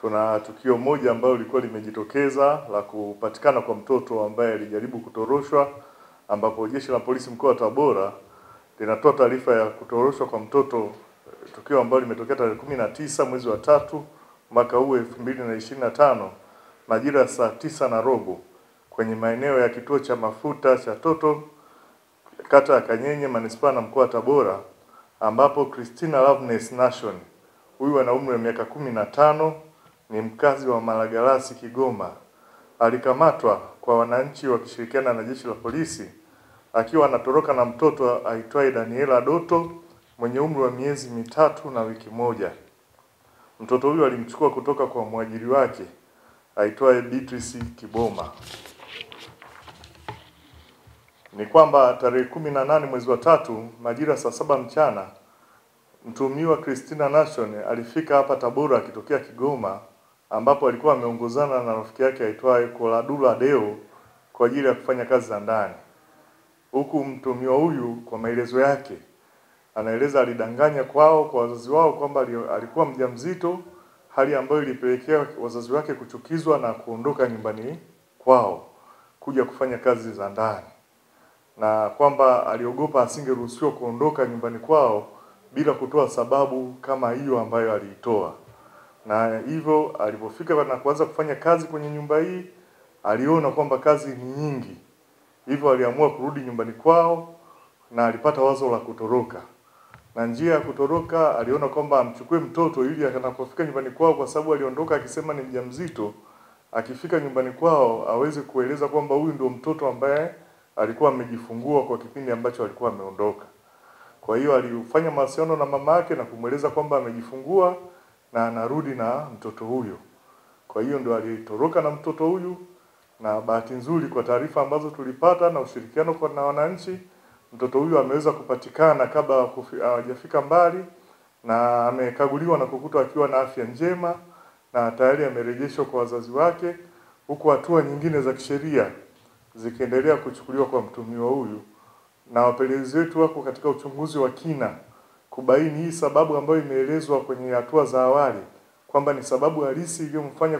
Tuna tukio moja ambalo lilikuwa limejitokeza la kupatikana kwa mtoto ambaye alijaribu kutoroshwa, ambapo Jeshi la Polisi mkoa wa Tabora linatoa taarifa ya kutoroshwa kwa mtoto, tukio ambalo limetokea tarehe 19 mwezi wa 3 mwaka huu 2025 majira ya saa 9:15 kwenye maeneo ya kituo cha mafuta cha Toto, kata ya Kanyenye, manispaa na mkoa wa Tabora, ambapo Christina Loveness Nation, huyu ana umri wa miaka 15, ni mkazi wa Malagarasi, Kigoma, alikamatwa kwa wananchi wakishirikiana na Jeshi la Polisi akiwa anatoroka na mtoto aitwaye Daniela Doto mwenye umri wa miezi 3 na wiki moja. Mtoto huyu alimchukua kutoka kwa mwajiri wake aitwaye Beatrice Kiboma. Ni kwamba tarehe 18 mwezi wa 3 majira saa 7 mchana mtuhumiwa Christina Nation alifika hapa Tabora akitokea Kigoma, ambapo alikuwa ameongozana na rafiki yake aitwaye Koladula Deo kwa ajili ya kufanya kazi za ndani. Huku mtuhumiwa huyu kwa maelezo yake anaeleza alidanganya kwao kwa wazazi wao kwamba alikuwa mjamzito, hali ambayo ilipelekea wazazi wake kuchukizwa na kuondoka nyumbani kwao kuja kufanya kazi za ndani, na kwamba aliogopa asingeruhusiwa kuondoka nyumbani kwao bila kutoa sababu kama hiyo ambayo aliitoa. Na hivyo alipofika na kuanza kufanya kazi kwenye nyumba hii, aliona kwamba kazi ni nyingi, hivyo aliamua kurudi nyumbani kwao na alipata wazo la kutoroka. Na njia ya kutoroka, aliona kwamba amchukue mtoto ili atakapofika nyumbani kwao, kwa sababu aliondoka akisema ni mjamzito, akifika nyumbani kwao aweze kueleza kwamba huyu ndio mtoto ambaye alikuwa amejifungua kwa kipindi ambacho alikuwa ameondoka. Kwa hiyo alifanya mawasiliano na mama yake na kumweleza kwamba amejifungua na anarudi na mtoto huyo. Kwa hiyo ndio alitoroka na mtoto huyu, na bahati nzuri kwa taarifa ambazo tulipata na ushirikiano kwa na wananchi, mtoto huyu ameweza kupatikana kabla hajafika mbali, na amekaguliwa na kukutwa akiwa na afya njema na tayari amerejeshwa kwa wazazi wake, huku hatua nyingine za kisheria zikiendelea kuchukuliwa kwa mtuhumiwa huyu, na wapelelezi wetu wako katika uchunguzi wa kina kubaini hii sababu ambayo imeelezwa kwenye hatua za awali kwamba ni sababu halisi iliyomfanya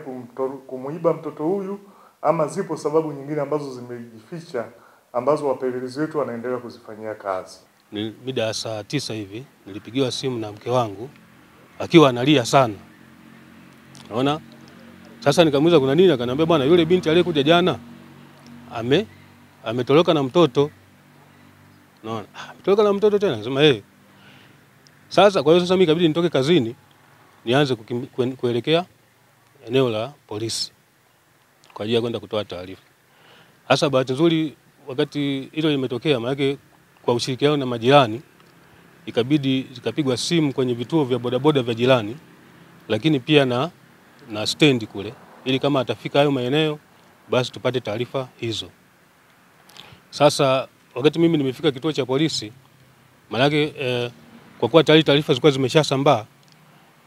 kumuiba mtoto huyu, ama zipo sababu nyingine ambazo zimejificha ambazo wapelelezi wetu wanaendelea kuzifanyia kazi. Ni mida ya saa 9 hivi nilipigiwa simu na mke wangu akiwa analia sana. Unaona? Sasa nikamuuliza kuna nini, akaniambia bwana, yule binti aliyekuja jana ametoroka na mtoto. Unaona? Ametoroka na mtoto tena. Nasema Sasa kwa hiyo mimi ikabidi nitoke kazini nianze kuelekea eneo la polisi kwa ajili ya kwenda kutoa taarifa. Hasa bahati nzuri wakati hilo limetokea, maana kwa ushirikiano na majirani ikabidi zikapigwa simu kwenye vituo vya bodaboda vya jirani, lakini pia na stendi kule, ili kama atafika hayo maeneo basi tupate taarifa hizo. Sasa wakati mimi nimefika kituo cha polisi, maana kwa kuwa tayari taarifa zilikuwa zimeshasambaa,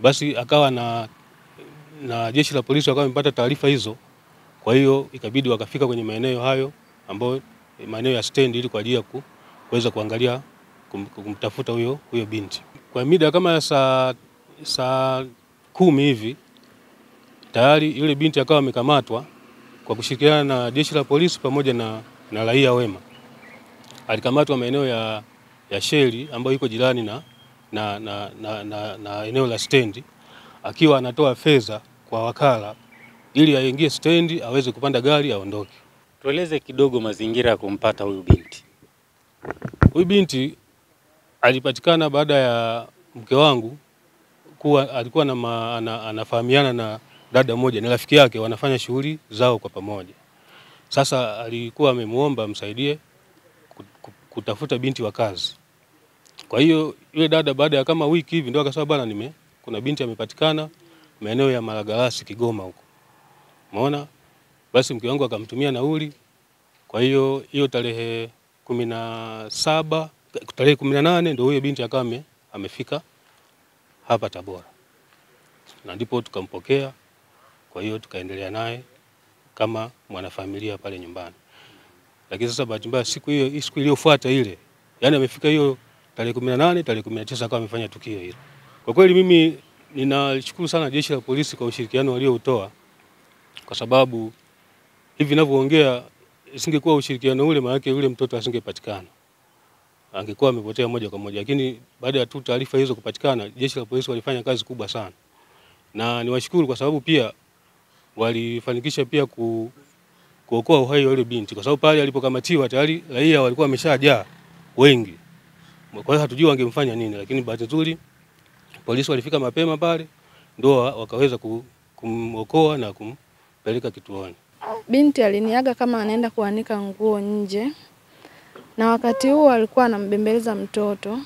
basi akawa na Jeshi la Polisi wakawa wamepata taarifa hizo. Kwa hiyo ikabidi wakafika kwenye maeneo hayo ambayo maeneo ya stendi, ili kwa ajili ya kuweza kuangalia kumtafuta huyo binti. Kwa mida kama saa 10 hivi tayari yule binti akawa amekamatwa kwa kushirikiana na Jeshi la Polisi pamoja na raia wema. Alikamatwa maeneo ya Sheli ambayo iko jirani na eneo la stendi, akiwa anatoa fedha kwa wakala ili aingie stendi aweze kupanda gari aondoke. Tueleze kidogo mazingira ya kumpata huyu binti. Huyu binti alipatikana baada ya mke wangu kuwa alikuwa anafahamiana na dada moja, ni rafiki yake, wanafanya shughuli zao kwa pamoja. Sasa alikuwa amemuomba msaidie kutafuta binti wa kazi. Kwa hiyo yule dada baada ya kama wiki hivi ndio akasema bwana, kuna binti amepatikana maeneo ya Malagarasi, Kigoma huko. Umeona? Basi mke wangu akamtumia nauli. Kwa hiyo tarehe 17, tarehe 18 ndio huyo binti akawa amefika hapa Tabora. Na ndipo tukampokea. Kwa hiyo tukaendelea naye kama mwanafamilia pale nyumbani. Lakini sasa bahati mbaya siku iliyofuata ile, yani amefika hiyo tarehe 18, tarehe 19 akawa amefanya tukio hilo. Kwa kweli mimi Ninashukuru sana jeshi la polisi kwa ushirikiano walioutoa, kwa sababu hivi ninavyoongea isingekuwa ushirikiano ule, maana yake yule mtoto asingepatikana, angekuwa amepotea moja kwa moja. Lakini baada ya tu taarifa hizo kupatikana, jeshi la polisi walifanya kazi kubwa sana, na niwashukuru kwa sababu pia walifanikisha pia kuokoa uhai wa yule binti, kwa sababu pale alipokamatiwa tayari raia walikuwa wameshajaa wengi. Kwa hiyo hatujui wangemfanya nini, lakini bahati nzuri polisi walifika mapema pale, ndio wakaweza kumokoa na kumpeleka kituoni. Binti aliniaga kama anaenda kuanika nguo nje, na wakati huo alikuwa anambembeleza mtoto.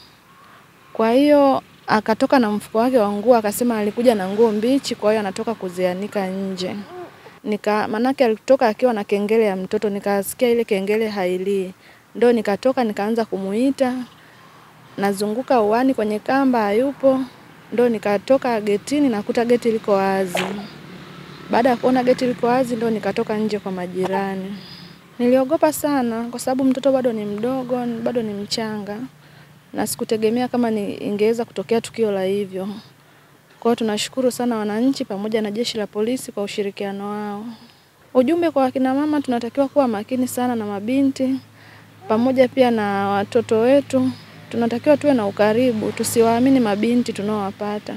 Kwa hiyo akatoka na mfuko wake wa nguo, akasema alikuja na nguo mbichi, kwa hiyo anatoka kuzianika nje. Manake alitoka akiwa na kengele ya mtoto, nikasikia ile kengele hailii. Ndio nikatoka nikaanza kumuita, nazunguka uani kwenye kamba hayupo. Ndio nikatoka getini, nakuta geti liko wazi. Baada ya kuona geti liko wazi, ndio nikatoka nje kwa majirani. Niliogopa sana kwa sababu mtoto bado ni mdogo, bado ni mchanga, na sikutegemea kama ingeweza kutokea tukio la hivyo. Kwa hiyo tunashukuru sana wananchi pamoja na jeshi la polisi kwa ushirikiano wao. Ujumbe kwa wakina mama, tunatakiwa kuwa makini sana na mabinti pamoja pia na watoto wetu. Tunatakiwa tuwe na ukaribu, tusiwaamini mabinti tunaowapata.